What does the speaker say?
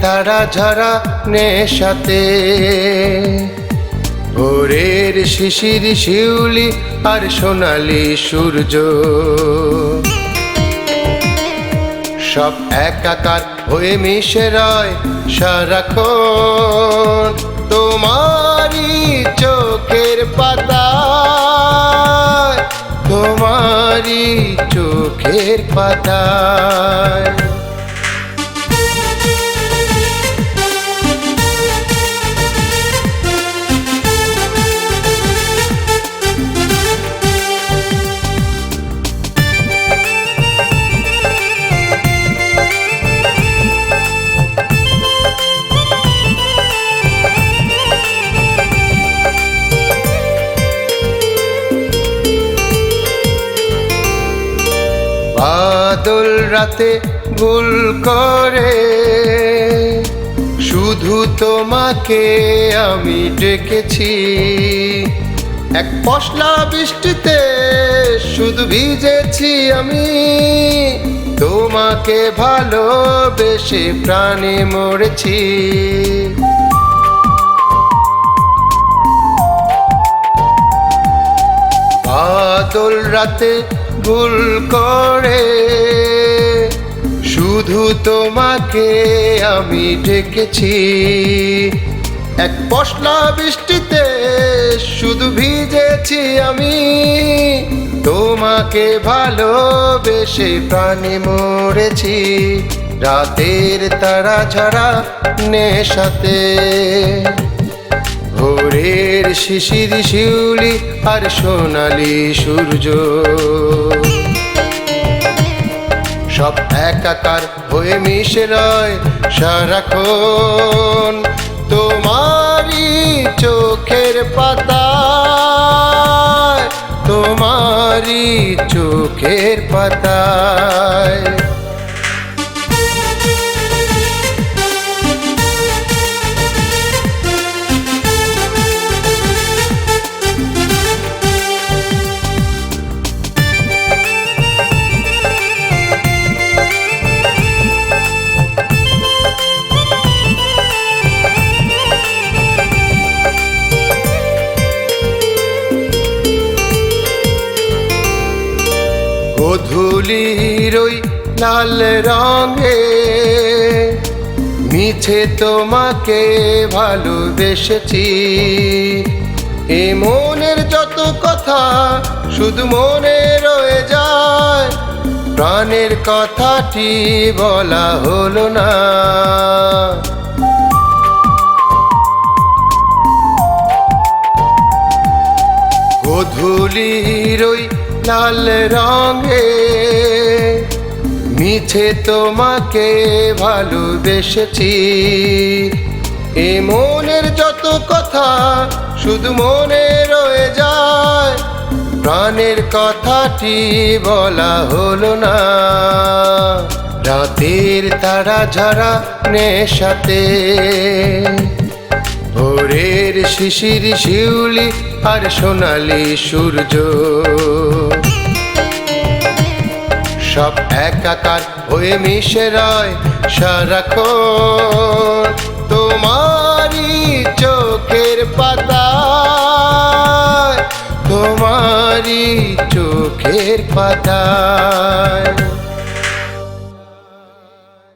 তারা ঝরা নেশাতে, ভোরের শিশির শিউলি আর সোনালি সূর্য সব একাকার হয়ে মিশে রয় সারাক্ষণ তোমারই চোখের পাতায়, তোমারই চোখের পাতায়। বাদল রাতে ভুল করে শুধু তোমাকে আমি ডেকেছি, এক পশলা বৃষ্টিতে শুধু ভিজেছি আমি, তোমাকে ভালোবেসে প্রাণে মরেছি। বাদল রাতে ভুল করে শুধু তোমাকে আমি ডেকেছি, এক পশলা বৃষ্টিতে শুধু ভিজেছি আমি, তোমাকে ভালোবেসে প্রাণে মরেছি। রাতের তারা ঝরা নেশাতে, ভোরের শিশির শিউলি আর সোনালি সূর্য সব একাকার হয়ে মিশে রয় সারাক্ষণ তোমারই চোখের পাতায়, তোমারই চোখের পাতায়। গধূলির ওই লাল রঙে মিছে তোমাকে ভালোবেসেছি, এ মনের যত কথা শুধু মনে রয়ে যায়, প্রাণের কথাটি বলা হলো না। গধূলির ওই লাল রঙে মিছে তোমাকে ভালোবেসেছি, এ মনের যত কথা শুধু মনে রয়ে যায়, প্রাণের কথাটি বলা হলো না। রাতের তারা ঝরা নেশাতে, ভোরের শিশির শিউলি আর সোনালি সূর্য সব একাকার হয়ে মিশে রয় সারাক্ষণ তোমারই চোখের পাতায়, তোমারই চোখের পাতায়।